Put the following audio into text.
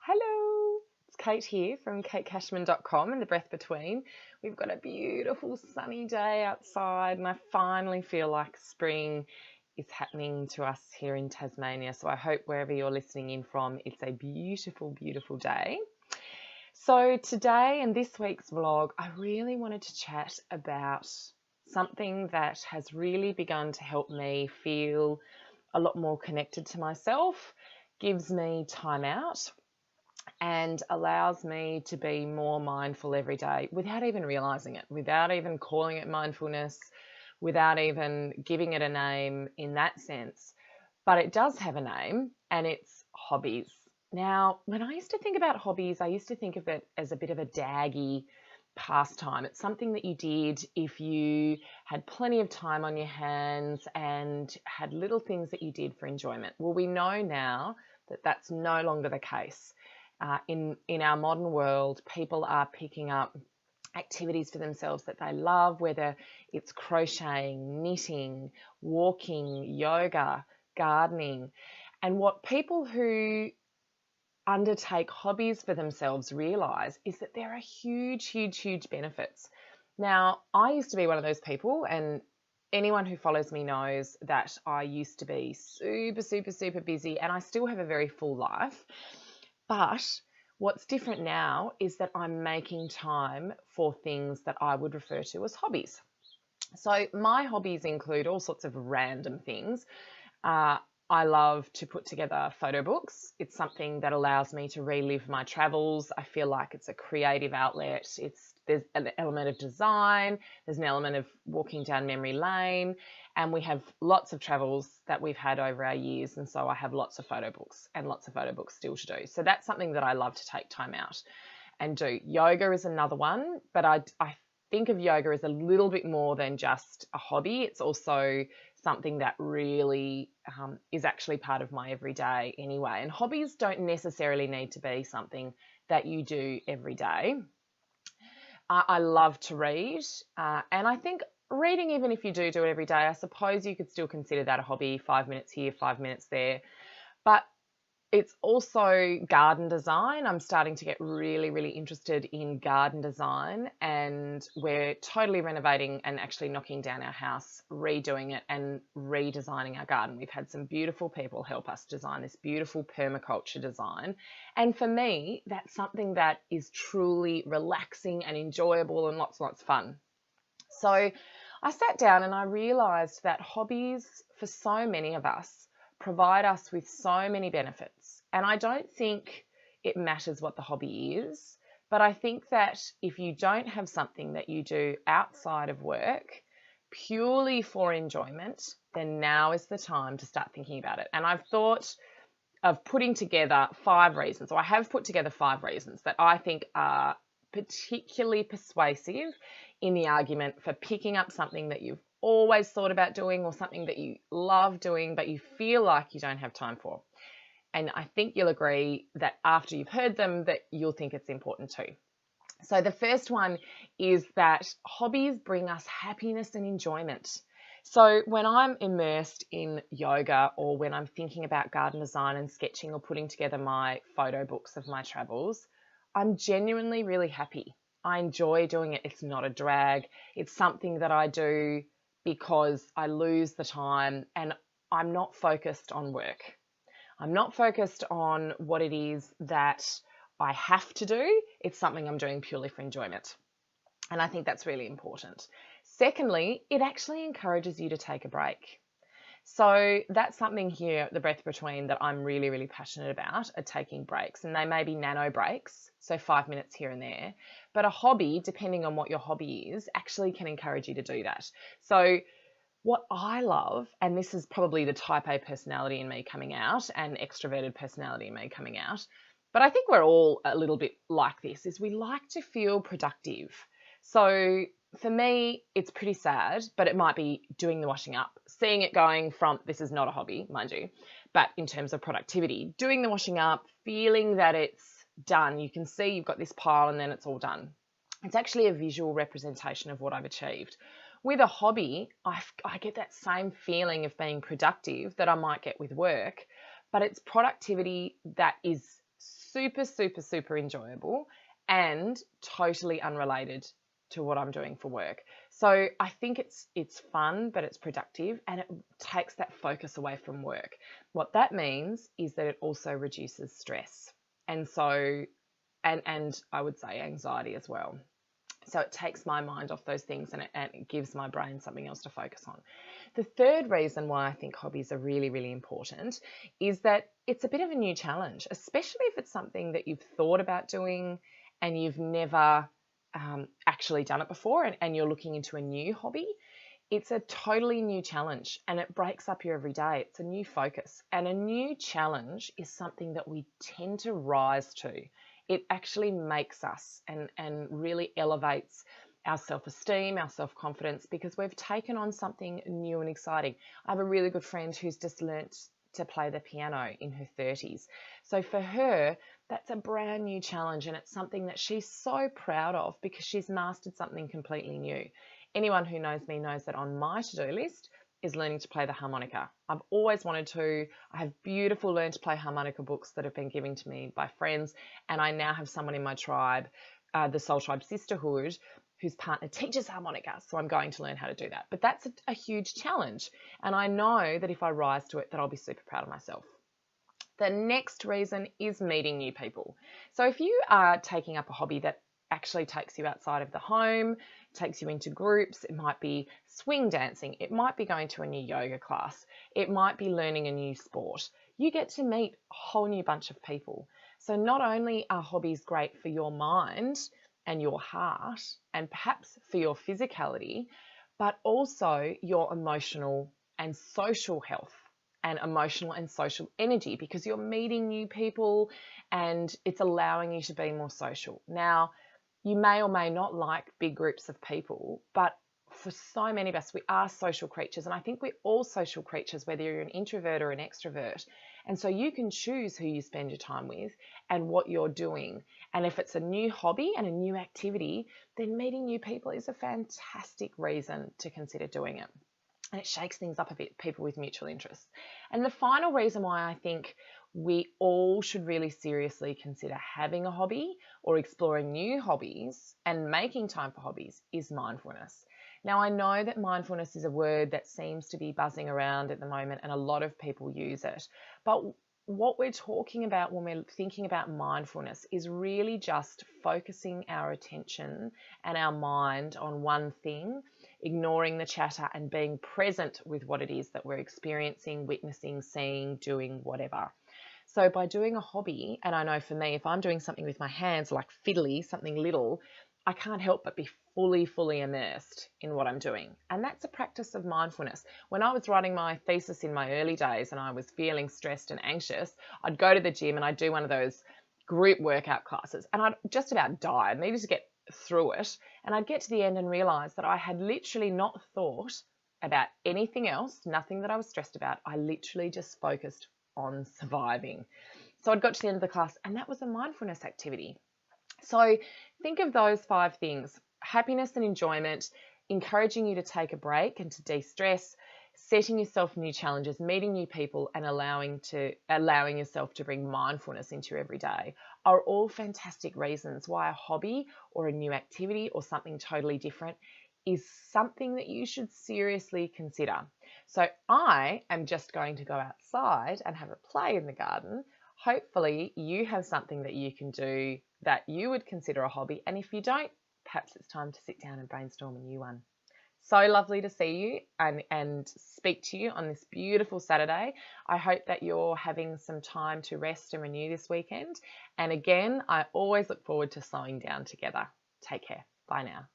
Hello, it's Kate here from katecashman.com and The Breath Between. We've got a beautiful sunny day outside and I finally feel like spring is happening to us here in Tasmania. So I hope wherever you're listening in from, it's a beautiful, beautiful day. So today and this week's vlog, I really wanted to chat about something that has really begun to help me feel a lot more connected to myself, gives me time out, and allows me to be more mindful every day without even realizing it, without even calling it mindfulness, without even giving it a name in that sense. But it does have a name, and it's hobbies. Now, when I used to think about hobbies, I used to think of it as a bit of a daggy pastime. It's something that you did if you had plenty of time on your hands and had little things that you did for enjoyment. Well, we know now that that's no longer the case. In our modern world, people are picking up activities for themselves that they love, whether it's crocheting, knitting, walking, yoga, gardening. And what people who undertake hobbies for themselves realize is that there are huge, huge, huge benefits. Now, I used to be one of those people, and anyone who follows me knows that I used to be super, super, super busy, and I still have a very full life. But what's different now is that I'm making time for things that I would refer to as hobbies. So my hobbies include all sorts of random things. I love to put together photo books. It's something that allows me to relive my travels. I feel like it's a creative outlet. There's an element of design, there's an element of walking down memory lane, and we have lots of travels that we've had over our years, and so I have lots of photo books and lots of photo books still to do. So that's something that I love to take time out and do. Yoga is another one, but I think of yoga as a little bit more than just a hobby. It's also something that really is actually part of my everyday anyway. And hobbies don't necessarily need to be something that you do every day. I love to read, and I think reading, even if you do it every day, I suppose you could still consider that a hobby, 5 minutes here, 5 minutes there. But it's also garden design. I'm starting to get really, really interested in garden design, and we're totally renovating and actually knocking down our house, redoing it and redesigning our garden. We've had some beautiful people help us design this beautiful permaculture design. And for me, that's something that is truly relaxing and enjoyable and lots and lots of fun. So I sat down and I realized that hobbies, for so many of us, provide us with so many benefits. And I don't think it matters what the hobby is, but I think that if you don't have something that you do outside of work purely for enjoyment, then now is the time to start thinking about it. And I've thought of putting together 5 reasons, or I have put together 5 reasons that I think are particularly persuasive in the argument for picking up something that you've always thought about doing, or something that you love doing but you feel like you don't have time for. And I think you'll agree that after you've heard them that you'll think it's important too. So the first one is that hobbies bring us happiness and enjoyment. So when I'm immersed in yoga, or when I'm thinking about garden design and sketching, or putting together my photo books of my travels, I'm genuinely really happy. I enjoy doing it. It's not a drag. It's something that I do because I lose the time, and I'm not focused on work. I'm not focused on what it is that I have to do. It's something I'm doing purely for enjoyment. And I think that's really important. Secondly, it actually encourages you to take a break. So that's something here at The Breath Between that I'm really, really passionate about, are taking breaks. And they may be nano breaks, so 5 minutes here and there. But a hobby, depending on what your hobby is, actually can encourage you to do that. So what I love, and this is probably the type A personality in me coming out and extroverted personality in me coming out, but I think we're all a little bit like this, is we like to feel productive. So for me, it's pretty sad, but it might be doing the washing up, seeing it going from, this is not a hobby, mind you, but in terms of productivity, doing the washing up, feeling that it's done. You can see you've got this pile and then it's all done. It's actually a visual representation of what I've achieved. With a hobby, I get that same feeling of being productive that I might get with work, but it's productivity that is super, super, super enjoyable and totally unrelated to what I'm doing for work. So I think it's fun, but it's productive, and it takes that focus away from work. What that means is that it also reduces stress. And so, and I would say anxiety as well. So it takes my mind off those things, and it gives my brain something else to focus on. The third reason why I think hobbies are really, really important is that it's a bit of a new challenge, especially if it's something that you've thought about doing and you've never actually done it before, and you're looking into a new hobby. It's a totally new challenge, and it breaks up your everyday. It's a new focus, and a new challenge is something that we tend to rise to. It actually makes us and really elevates our self-esteem, our self-confidence, because we've taken on something new and exciting. I have a really good friend who's just learnt to play the piano in her 30s. So for her, that's a brand new challenge, and it's something that she's so proud of because she's mastered something completely new. Anyone who knows me knows that on my to-do list is learning to play the harmonica. I've always wanted to. I have beautiful learn to play harmonica books that have been given to me by friends, and I now have someone in my tribe, the Soul Tribe Sisterhood, whose partner teaches harmonica, so I'm going to learn how to do that. But that's a huge challenge, and I know that if I rise to it, that I'll be super proud of myself. The next reason is meeting new people. So if you are taking up a hobby that actually takes you outside of the home, takes you into groups, it might be swing dancing, it might be going to a new yoga class, it might be learning a new sport. You get to meet a whole new bunch of people. So not only are hobbies great for your mind and your heart, and perhaps for your physicality, but also your emotional and social health and emotional and social energy, because you're meeting new people and it's allowing you to be more social. Now, you may or may not like big groups of people, but for so many of us, we are social creatures. And I think we're all social creatures, whether you're an introvert or an extrovert. And so you can choose who you spend your time with and what you're doing. And if it's a new hobby and a new activity, then meeting new people is a fantastic reason to consider doing it. And it shakes things up a bit, people with mutual interests. And the final reason why I think we all should really seriously consider having a hobby or exploring new hobbies and making time for hobbies is mindfulness. Now, I know that mindfulness is a word that seems to be buzzing around at the moment, and a lot of people use it. But what we're talking about when we're thinking about mindfulness is really just focusing our attention and our mind on one thing, ignoring the chatter, and being present with what it is that we're experiencing, witnessing, seeing, doing, whatever. So by doing a hobby, and I know for me, if I'm doing something with my hands like fiddly, something little, I can't help but be fully immersed in what I'm doing. And that's a practice of mindfulness. When I was writing my thesis in my early days and I was feeling stressed and anxious, I'd go to the gym and I'd do one of those group workout classes, and I'd just about die. I needed to get through it. And I'd get to the end and realize that I had literally not thought about anything else, nothing that I was stressed about. I literally just focused on surviving. So I'd got to the end of the class, and that was a mindfulness activity. So think of those 5 things: happiness and enjoyment, encouraging you to take a break and to de-stress, setting yourself new challenges, meeting new people, and allowing yourself to bring mindfulness into your everyday are all fantastic reasons why a hobby or a new activity or something totally different is something that you should seriously consider. So I am just going to go outside and have a play in the garden. Hopefully you have something that you can do that you would consider a hobby. And if you don't, perhaps it's time to sit down and brainstorm a new one. So lovely to see you and speak to you on this beautiful Saturday. I hope that you're having some time to rest and renew this weekend. And again, I always look forward to slowing down together. Take care. Bye now.